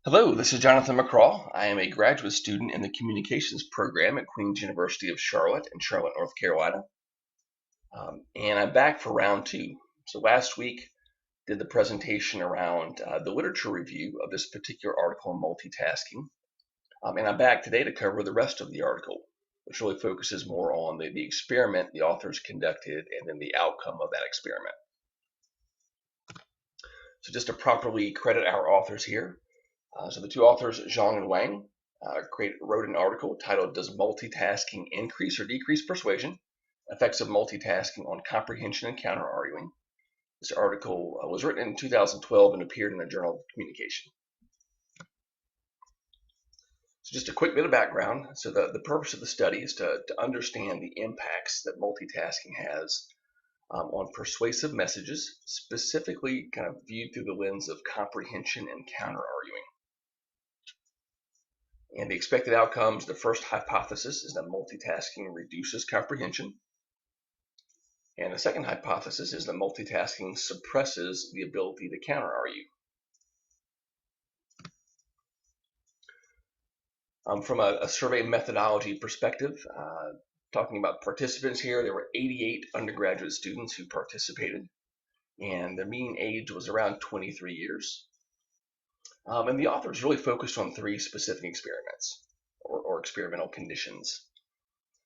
Hello, this is Jonathan McCraw. I am a graduate student in the communications program at Queen's University of Charlotte in Charlotte, North Carolina. And I'm back for round two. So last week did the presentation around the literature review of this particular article on multitasking. And I'm back today to cover the rest of the article, which really focuses more on the experiment the authors conducted and then the outcome of that experiment. So just to properly credit our authors here, so the two authors, Zhang and Wang, wrote an article titled "Does Multitasking Increase or Decrease Persuasion? Effects of Multitasking on Comprehension and Counter-Arguing." This article was written in 2012 and appeared in the Journal of Communication. So just a quick bit of background. So the purpose of the study is to understand the impacts that multitasking has on persuasive messages, specifically kind of viewed through the lens of comprehension and counter-arguing. And the expected outcomes, the first hypothesis is that multitasking reduces comprehension. And the second hypothesis is that multitasking suppresses the ability to counter-argue. From a survey methodology perspective, talking about participants here, there were 88 undergraduate students who participated, and the mean age was around 23 years. And the authors really focused on three specific experiments or experimental conditions.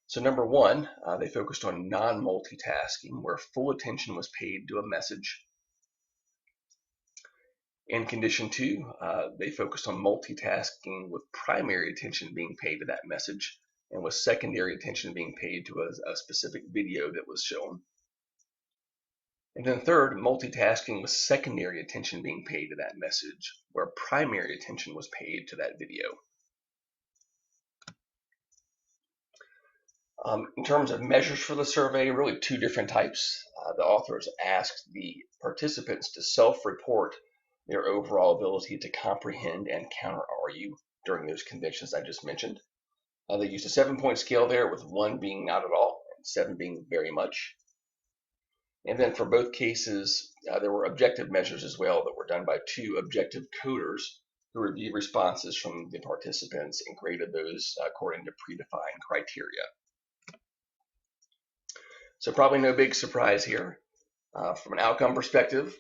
So number one, they focused on non-multitasking, where full attention was paid to a message. In condition two, they focused on multitasking with primary attention being paid to that message and with secondary attention being paid to a specific video that was shown. And then third, multitasking with secondary attention being paid to that message, where primary attention was paid to that video. In terms of measures for the survey, really two different types. The authors asked the participants to self-report their overall ability to comprehend and counter-argue during those conditions I just mentioned. They used a 7-point scale there, with 1 being not at all and 7 being very much. And then for both cases, there were objective measures as well that were done by two objective coders who reviewed responses from the participants and graded those according to predefined criteria. So probably no big surprise here. From an outcome perspective,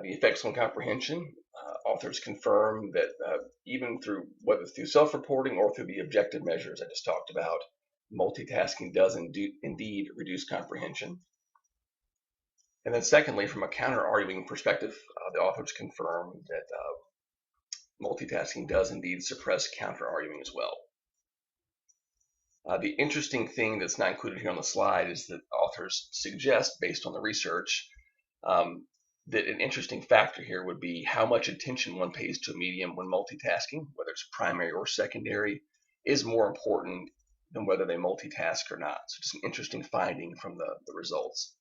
the effects on comprehension, authors confirm that even whether through self-reporting or through the objective measures I just talked about, multitasking does indeed reduce comprehension. And then secondly, from a counter-arguing perspective, the authors confirm that multitasking does indeed suppress counter-arguing as well. The interesting thing that's not included here on the slide is that authors suggest, based on the research, that an interesting factor here would be how much attention one pays to a medium when multitasking, whether it's primary or secondary, is more important than whether they multitask or not. So just an interesting finding from the results.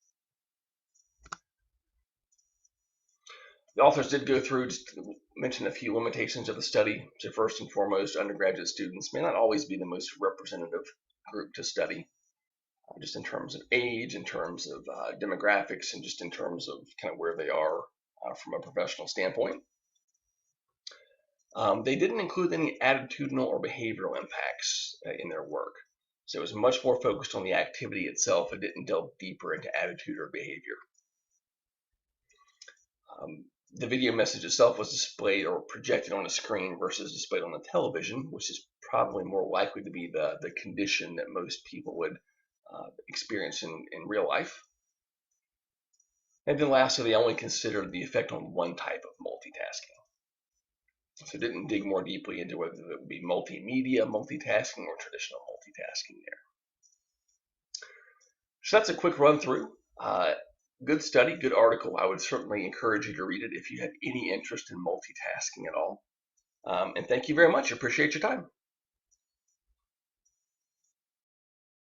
The authors did go through, just to mention a few limitations of the study. So first and foremost, undergraduate students may not always be the most representative group to study, just in terms of age, in terms of demographics, and just in terms of kind of where they are from a professional standpoint. They didn't include any attitudinal or behavioral impacts in their work. So it was much more focused on the activity itself. It didn't delve deeper into attitude or behavior. The video message itself was displayed or projected on a screen versus displayed on the television, which is probably more likely to be the condition that most people would experience in real life. And then lastly, they only considered the effect on one type of multitasking. So didn't dig more deeply into whether it would be multimedia multitasking or traditional multitasking there. So that's a quick run through. Good study, good article. I would certainly encourage you to read it if you have any interest in multitasking at all. And thank you very much. Appreciate your time.